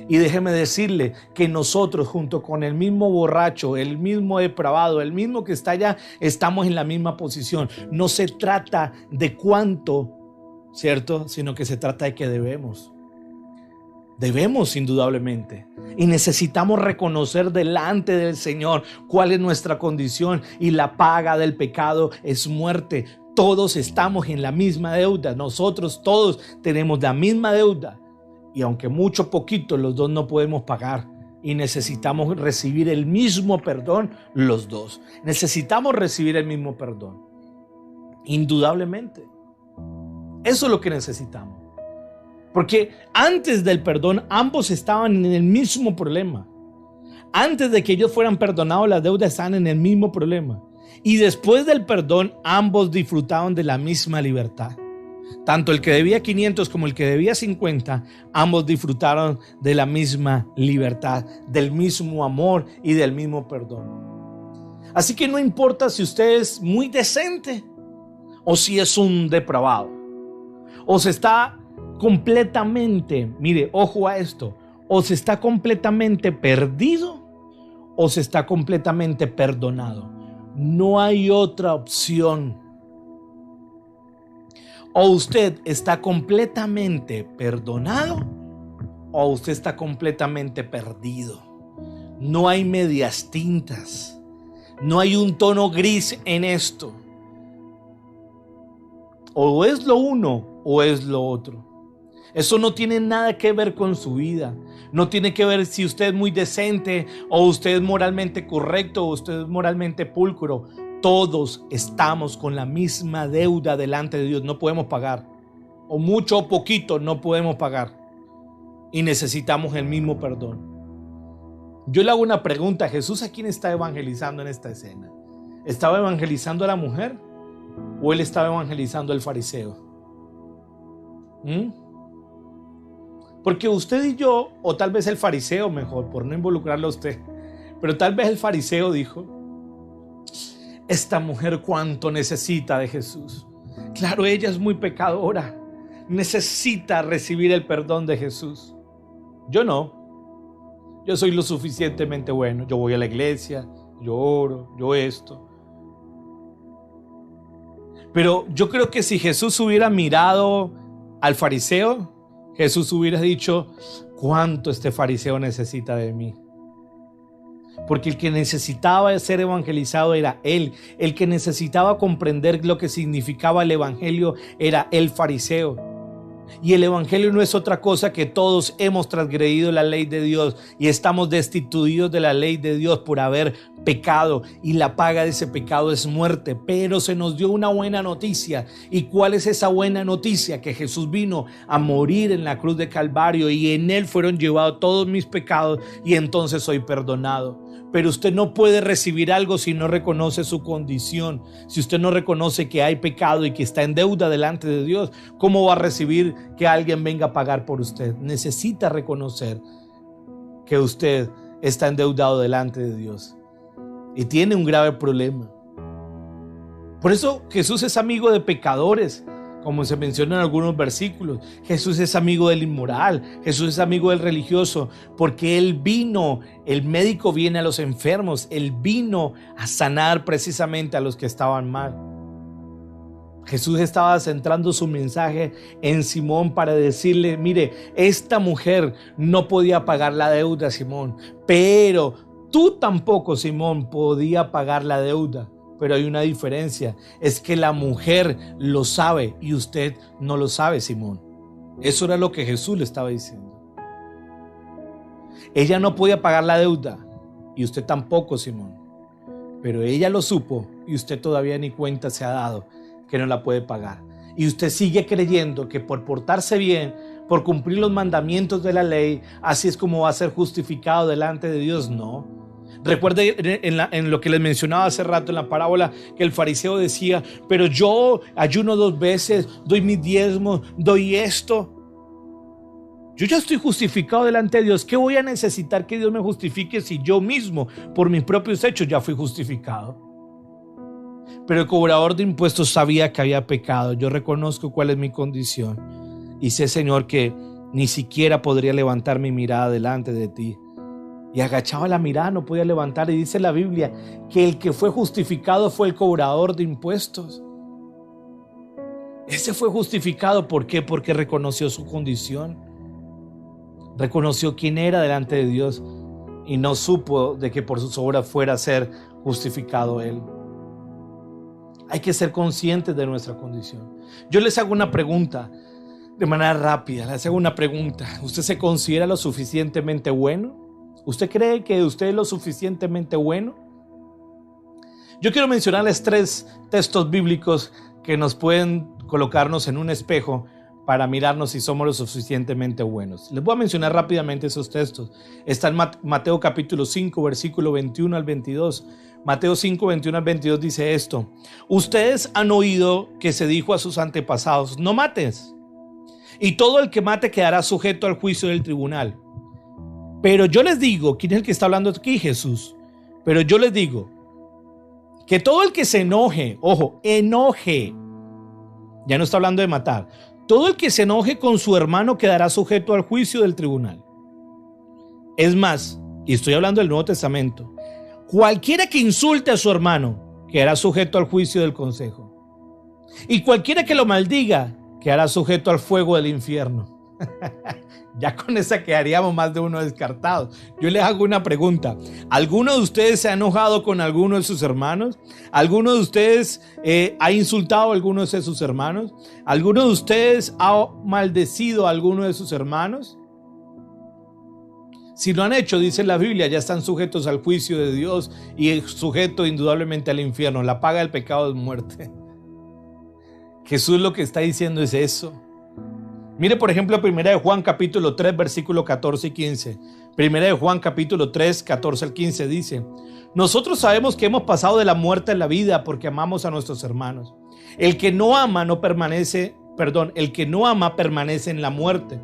Y déjeme decirle que nosotros, junto con el mismo borracho, el mismo depravado, el mismo que está allá, estamos en la misma posición. No se trata de cuánto, ¿cierto? Sino que se trata de que debemos. Debemos indudablemente. Y necesitamos reconocer delante del Señor cuál es nuestra condición. Y la paga del pecado es muerte. Todos estamos en la misma deuda. Nosotros todos tenemos la misma deuda. Y aunque mucho poquito, los dos no podemos pagar y necesitamos recibir el mismo perdón los dos. Necesitamos recibir el mismo perdón. Indudablemente. Eso es lo que necesitamos. Porque antes del perdón, ambos estaban en el mismo problema. Antes de que ellos fueran perdonados, las deudas estaban en el mismo problema. Y después del perdón, ambos disfrutaron de la misma libertad. Tanto el que debía 500 como el que debía 50, ambos disfrutaron de la misma libertad, del mismo amor y del mismo perdón. Así que no importa si usted es muy decente o si es un depravado, o se está completamente, mire, ojo a esto, o se está completamente perdido o se está completamente perdonado. No hay otra opción. O usted está completamente perdonado o usted está completamente perdido. No hay medias tintas. No hay un tono gris en esto. O es lo uno o es lo otro. Eso no tiene nada que ver con su vida. No tiene que ver si usted es muy decente o usted es moralmente correcto o usted es moralmente pulcro. Todos estamos con la misma deuda delante de Dios. No podemos pagar. O mucho o poquito no podemos pagar. Y necesitamos el mismo perdón. Yo le hago una pregunta. ¿Jesús a quién está evangelizando en esta escena? ¿Estaba evangelizando a la mujer o él estaba evangelizando al fariseo? Porque usted y yo, o tal vez el fariseo mejor, por no involucrarlo a usted, pero tal vez el fariseo dijo: esta mujer cuánto necesita de Jesús. Claro, ella es muy pecadora, necesita recibir el perdón de Jesús. Yo no, yo soy lo suficientemente bueno, yo voy a la iglesia, yo oro, yo esto. Pero yo creo que si Jesús hubiera mirado al fariseo, Jesús hubiera dicho: cuánto este fariseo necesita de mí. Porque el que necesitaba ser evangelizado era él. El que necesitaba comprender lo que significaba el evangelio era el fariseo. Y el evangelio no es otra cosa que todos hemos transgredido la ley de Dios y estamos destituidos de la ley de Dios por haber pecado, y la paga de ese pecado es muerte. Pero se nos dio una buena noticia. ¿Y cuál es esa buena noticia? Que Jesús vino a morir en la cruz de Calvario y en él fueron llevados todos mis pecados y entonces soy perdonado. Pero usted no puede recibir algo si no reconoce su condición. Si usted no reconoce que hay pecado y que está en deuda delante de Dios, ¿cómo va a recibir que alguien venga a pagar por usted? Necesita reconocer que usted está endeudado delante de Dios y tiene un grave problema. Por eso Jesús es amigo de pecadores, como se menciona en algunos versículos. Jesús es amigo del inmoral, Jesús es amigo del religioso, porque Él vino, el médico viene a los enfermos, Él vino a sanar precisamente a los que estaban mal. Jesús estaba centrando su mensaje en Simón para decirle: mire, esta mujer no podía pagar la deuda, Simón, pero tú tampoco, Simón, podía pagar la deuda. Pero hay una diferencia, es que la mujer lo sabe y usted no lo sabe, Simón. Eso era lo que Jesús le estaba diciendo. Ella no podía pagar la deuda y usted tampoco, Simón. Pero ella lo supo y usted todavía ni cuenta se ha dado que no la puede pagar. Y usted sigue creyendo que por portarse bien, por cumplir los mandamientos de la ley, así es como va a ser justificado delante de Dios. No. Recuerde en lo que les mencionaba hace rato en la parábola, que el fariseo decía: pero yo ayuno 2 veces, doy mis diezmos, doy esto. Yo ya estoy justificado delante de Dios. ¿Qué voy a necesitar que Dios me justifique si yo mismo, por mis propios hechos, ya fui justificado? Pero el cobrador de impuestos sabía que había pecado. Yo reconozco cuál es mi condición y sé, Señor, que ni siquiera podría levantar mi mirada delante de ti. Y agachaba la mirada, no podía levantar. Y dice la Biblia que el que fue justificado fue el cobrador de impuestos. Ese fue justificado. ¿Por qué? Porque reconoció su condición. Reconoció quién era delante de Dios y no supo de que por sus obras fuera a ser justificado él. Hay que ser conscientes de nuestra condición. Yo les hago una pregunta de manera rápida. Les hago una pregunta. ¿Usted se considera lo suficientemente bueno? ¿Usted cree que usted es lo suficientemente bueno? Yo quiero mencionarles 3 textos bíblicos que nos pueden colocarnos en un espejo para mirarnos si somos lo suficientemente buenos. Les voy a mencionar rápidamente esos textos. Está en Mateo capítulo 5, versículo 21 al 22. Mateo 5, 21 al 22 dice esto: ustedes han oído que se dijo a sus antepasados, no mates, y todo el que mate quedará sujeto al juicio del tribunal. Pero yo les digo, ¿quién es el que está hablando aquí? Jesús. Pero yo les digo que todo el que se enoje, ojo, enoje, ya no está hablando de matar, todo el que se enoje con su hermano quedará sujeto al juicio del tribunal. Es más, y estoy hablando del Nuevo Testamento, cualquiera que insulte a su hermano quedará sujeto al juicio del consejo. Y cualquiera que lo maldiga quedará sujeto al fuego del infierno. Ya con esa quedaríamos más de uno descartados. Yo les hago una pregunta. ¿Alguno de ustedes se ha enojado con alguno de sus hermanos? ¿Alguno de ustedes ha insultado a alguno de sus hermanos? ¿Alguno de ustedes ha maldecido a alguno de sus hermanos? Si lo han hecho, dice la Biblia, ya están sujetos al juicio de Dios y sujetos indudablemente al infierno. La paga del pecado es muerte. Jesús lo que está diciendo es eso. Mire, por ejemplo, 1 de Juan capítulo 3, versículo 14 y 15. 1 de Juan capítulo 3, 14 al 15 dice: nosotros sabemos que hemos pasado de la muerte a la vida porque amamos a nuestros hermanos. El que no ama permanece en la muerte.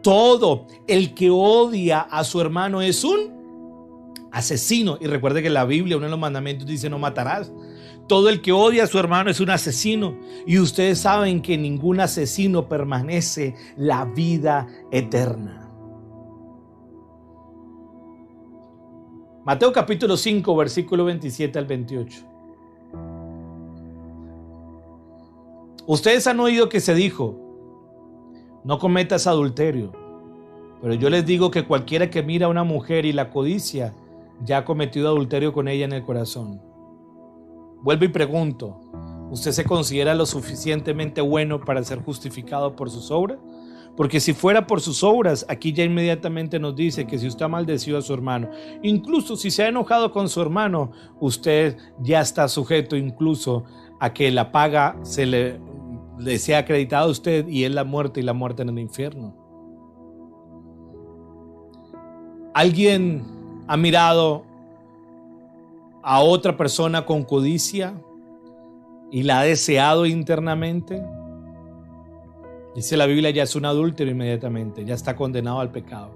Todo el que odia a su hermano es un asesino. Y recuerde que la Biblia, uno de los mandamientos, dice: no matarás. Todo el que odia a su hermano es un asesino. Y ustedes saben que ningún asesino permanece la vida eterna. Mateo capítulo 5, versículo 27 al 28. Ustedes han oído que se dijo: no cometas adulterio. Pero yo les digo que cualquiera que mira a una mujer y la codicia, ya ha cometido adulterio con ella en el corazón. Vuelvo y pregunto: ¿usted se considera lo suficientemente bueno para ser justificado por sus obras? Porque si fuera por sus obras, aquí ya inmediatamente nos dice que si usted ha maldecido a su hermano, incluso si se ha enojado con su hermano, usted ya está sujeto incluso a que la paga le sea acreditada a usted, y es la muerte, y la muerte en el infierno. ¿Alguien ha mirado a otra persona con codicia y la ha deseado internamente? Dice la Biblia, ya es un adúltero inmediatamente, ya está condenado al pecado.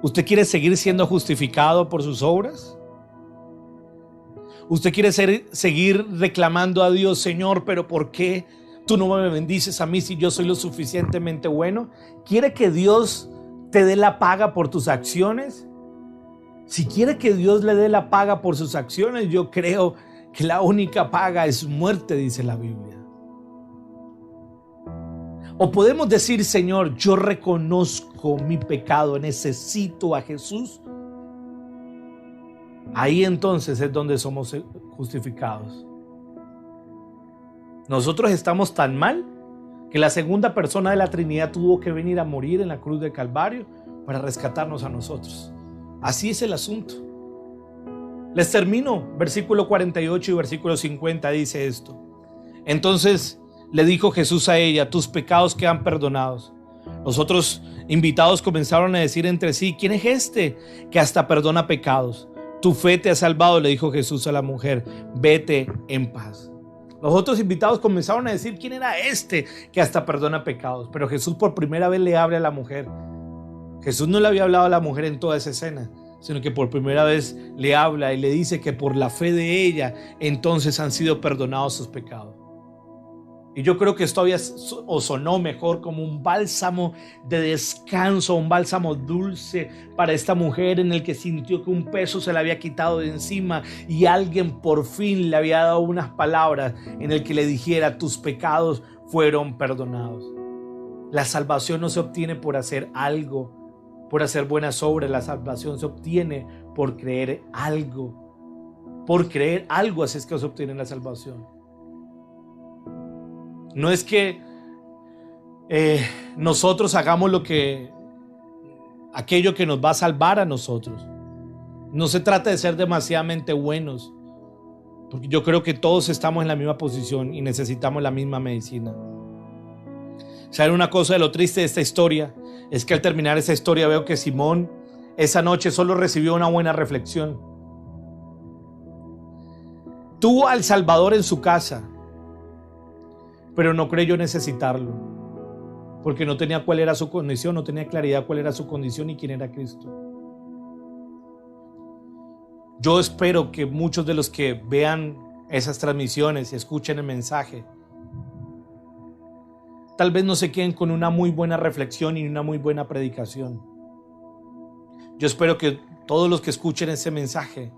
¿Usted quiere seguir siendo justificado por sus obras? ¿Usted quiere seguir reclamando a Dios: Señor, pero ¿por qué tú no me bendices a mí si yo soy lo suficientemente bueno? ¿Quiere que Dios te dé la paga por tus acciones? Si quiere que Dios le dé la paga por sus acciones, yo creo que la única paga es muerte, dice la Biblia. O podemos decir: Señor, yo reconozco mi pecado, necesito a Jesús. Ahí entonces es donde somos justificados. Nosotros estamos tan mal que la segunda persona de la Trinidad tuvo que venir a morir en la cruz del Calvario para rescatarnos a nosotros. Así es el asunto. Les termino. Versículo 48 y versículo 50 dice esto: entonces le dijo Jesús a ella: tus pecados quedan perdonados. Los otros invitados comenzaron a decir entre sí: ¿quién es este que hasta perdona pecados? Tu fe te ha salvado, le dijo Jesús a la mujer, vete en paz. Los otros invitados comenzaron a decir: ¿quién era este que hasta perdona pecados? Pero Jesús por primera vez le habla a la mujer. Jesús no le había hablado a la mujer en toda esa escena, sino que por primera vez le habla y le dice que por la fe de ella entonces han sido perdonados sus pecados. Y yo creo que esto había o sonó mejor como un bálsamo de descanso, un bálsamo dulce para esta mujer, en el que sintió que un peso se le había quitado de encima y alguien por fin le había dado unas palabras en el que le dijera: tus pecados fueron perdonados. La salvación no se obtiene por hacer algo, por hacer buenas obras. La salvación se obtiene por creer algo. Por creer algo, así es que se obtiene la salvación. No es que nosotros hagamos aquello que nos va a salvar a nosotros. No se trata de ser demasiadamente buenos, porque yo creo que todos estamos en la misma posición y necesitamos la misma medicina. ¿Saben una cosa de lo triste de esta historia? Es que al terminar esa historia veo que Simón esa noche solo recibió una buena reflexión. Tuvo al Salvador en su casa, pero no creyó necesitarlo, porque no tenía cuál era su condición, no tenía claridad cuál era su condición y quién era Cristo. Yo espero que muchos de los que vean esas transmisiones y escuchen el mensaje, tal vez no se queden con una muy buena reflexión y una muy buena predicación. Yo espero que todos los que escuchen ese mensaje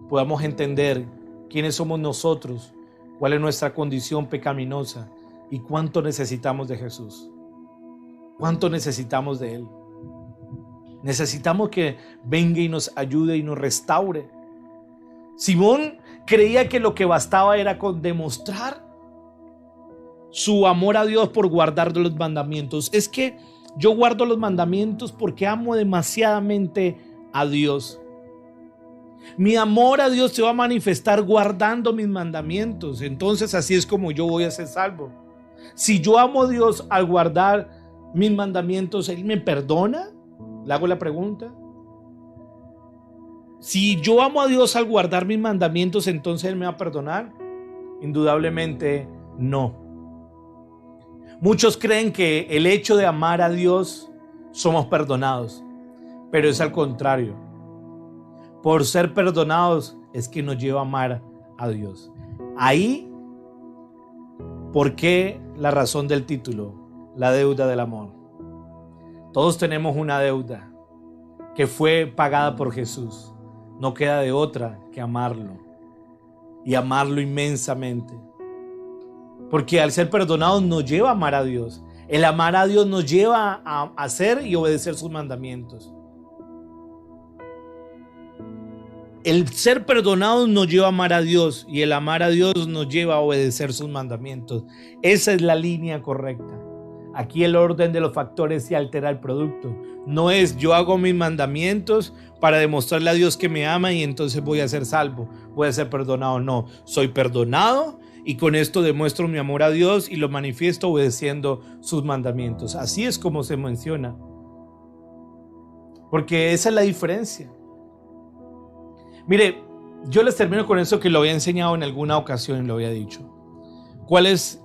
podamos entender quiénes somos nosotros, cuál es nuestra condición pecaminosa y cuánto necesitamos de Jesús. Cuánto necesitamos de Él. Necesitamos que venga y nos ayude y nos restaure. Simón creía que lo que bastaba era con demostrar su amor a Dios por guardar los mandamientos. Es que yo guardo los mandamientos porque amo demasiadamente a Dios. Mi amor a Dios se va a manifestar guardando mis mandamientos. Entonces así es como yo voy a ser salvo. Si yo amo a Dios al guardar mis mandamientos, ¿Él me perdona? Le hago la pregunta. Si yo amo a Dios al guardar mis mandamientos, ¿entonces Él me va a perdonar? Indudablemente no. Muchos creen que el hecho de amar a Dios somos perdonados, pero es al contrario. Por ser perdonados es que nos lleva a amar a Dios. Ahí, ¿por qué la razón del título? La deuda del amor. Todos tenemos una deuda que fue pagada por Jesús. No queda de otra que amarlo y amarlo inmensamente. Porque al ser perdonados nos lleva a amar a Dios. El amar a Dios nos lleva a hacer y obedecer sus mandamientos. El ser perdonados nos lleva a amar a Dios y el amar a Dios nos lleva a obedecer sus mandamientos. Esa es la línea correcta. Aquí el orden de los factores se altera el producto. No es yo hago mis mandamientos para demostrarle a Dios que me ama y entonces voy a ser salvo, voy a ser perdonado. No, soy perdonado y con esto demuestro mi amor a Dios y lo manifiesto obedeciendo sus mandamientos. Así es como se menciona. Porque esa es la diferencia. Mire, yo les termino con eso que lo había enseñado en alguna ocasión y lo había dicho. ¿Cuál es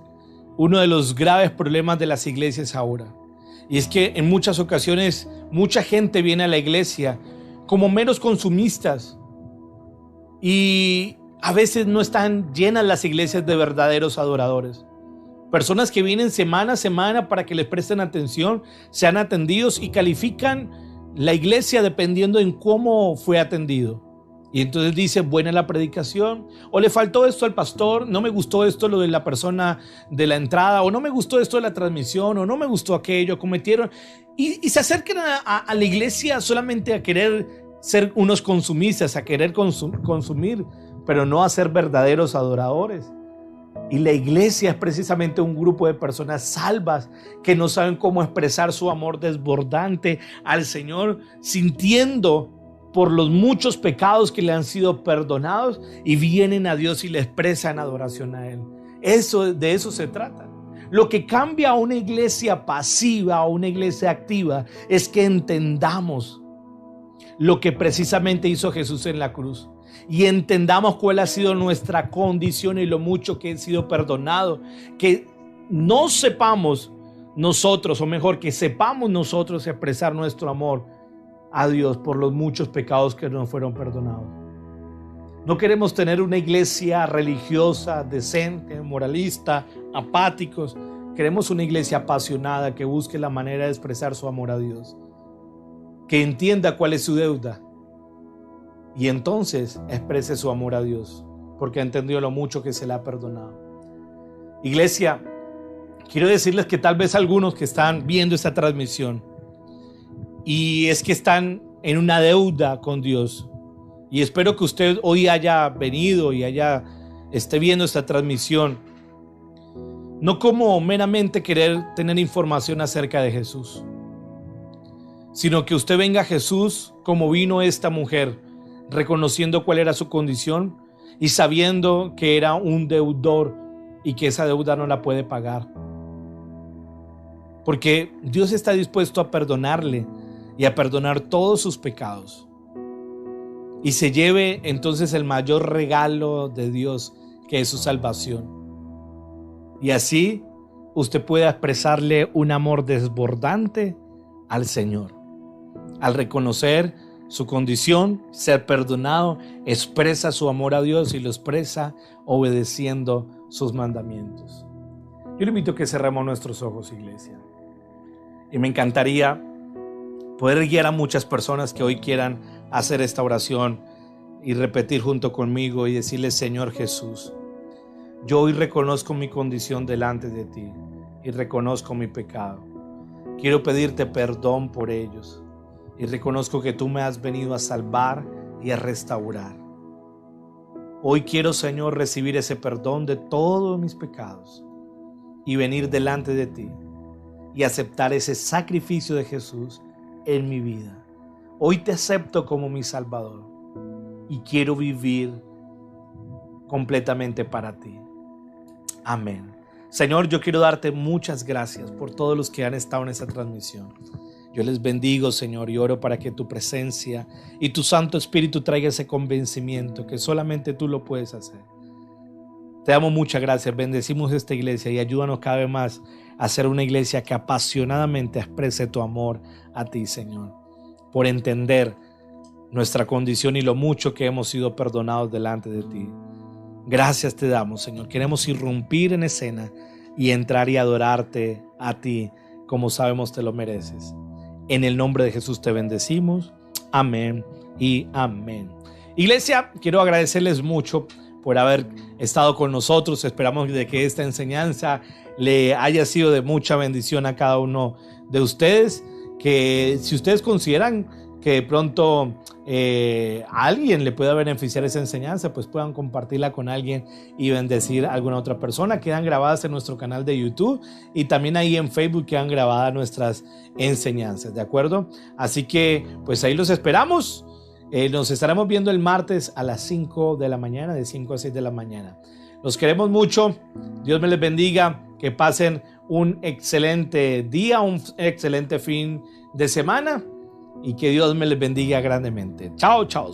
uno de los graves problemas de las iglesias ahora? Y es que en muchas ocasiones mucha gente viene a la iglesia como meros consumistas y a veces no están llenas las iglesias de verdaderos adoradores. Personas que vienen semana a semana para que les presten atención, sean atendidos y califican la iglesia dependiendo en cómo fue atendido. Y entonces dice, buena la predicación, o le faltó esto al pastor, no me gustó esto lo de la persona de la entrada, o no me gustó esto de la transmisión, o no me gustó aquello, cometieron. Y se acercan a la iglesia solamente a querer ser unos consumistas, a querer consumir, pero no a ser verdaderos adoradores. Y la iglesia es precisamente un grupo de personas salvas que no saben cómo expresar su amor desbordante al Señor, sintiendo por los muchos pecados que le han sido perdonados y vienen a Dios y le expresan adoración a Él. De eso se trata. Lo que cambia a una iglesia pasiva a una iglesia activa es que entendamos lo que precisamente hizo Jesús en la cruz y entendamos cuál ha sido nuestra condición y lo mucho que he sido perdonado, que no sepamos nosotros, o mejor, que sepamos nosotros expresar nuestro amor a Dios por los muchos pecados que nos fueron perdonados. No queremos tener una iglesia religiosa, decente, moralista, apáticos. Queremos una iglesia apasionada que busque la manera de expresar su amor a Dios, que entienda cuál es su deuda y entonces exprese su amor a Dios, porque ha entendido lo mucho que se le ha perdonado. Iglesia, quiero decirles que tal vez algunos que están viendo esta transmisión y es que están en una deuda con Dios, y espero que usted hoy haya venido y esté viendo esta transmisión no como meramente querer tener información acerca de Jesús, sino que usted venga a Jesús como vino esta mujer, reconociendo cuál era su condición y sabiendo que era un deudor y que esa deuda no la puede pagar, porque Dios está dispuesto a perdonarle y a perdonar todos sus pecados. y se lleve entonces el mayor regalo de Dios, que es su salvación. Y así usted pueda expresarle un amor desbordante al Señor. Al reconocer su condición, ser perdonado, expresa su amor a Dios y lo expresa obedeciendo sus mandamientos. Yo le invito a que cerremos nuestros ojos, iglesia. Y me encantaría poder guiar a muchas personas que hoy quieran hacer esta oración y repetir junto conmigo y decirle: Señor Jesús, yo hoy reconozco mi condición delante de ti y reconozco mi pecado. Quiero pedirte perdón por ellos y reconozco que tú me has venido a salvar y a restaurar. Hoy quiero, Señor, recibir ese perdón de todos mis pecados y venir delante de ti y aceptar ese sacrificio de Jesús en mi vida. Hoy te acepto como mi Salvador y quiero vivir completamente para ti. Amén. Señor, yo quiero darte muchas gracias por todos los que han estado en esta transmisión. Yo les bendigo, Señor, y oro para que tu presencia y tu Santo Espíritu traiga ese convencimiento que solamente tú lo puedes hacer. Te damos muchas gracias, bendecimos esta iglesia y ayúdanos cada vez más a ser una iglesia que apasionadamente exprese tu amor a ti, Señor, por entender nuestra condición y lo mucho que hemos sido perdonados delante de ti. Gracias te damos, Señor. Queremos irrumpir en escena y entrar y adorarte a ti como sabemos te lo mereces. En el nombre de Jesús te bendecimos. Amén y amén. Iglesia, quiero agradecerles mucho por haber estado con nosotros. Esperamos de que esta enseñanza le haya sido de mucha bendición a cada uno de ustedes. Que si ustedes consideran que de pronto a alguien le pueda beneficiar esa enseñanza, pues puedan compartirla con alguien y bendecir a alguna otra persona. Quedan grabadas en nuestro canal de YouTube y también ahí en Facebook quedan grabadas nuestras enseñanzas, ¿de acuerdo? Así que pues ahí los esperamos. Nos estaremos viendo el martes a las 5 de la mañana, de 5 a 6 de la mañana. Los queremos mucho. Dios me les bendiga. Que pasen un excelente día, un excelente fin de semana y que Dios me les bendiga grandemente. Chao, chao.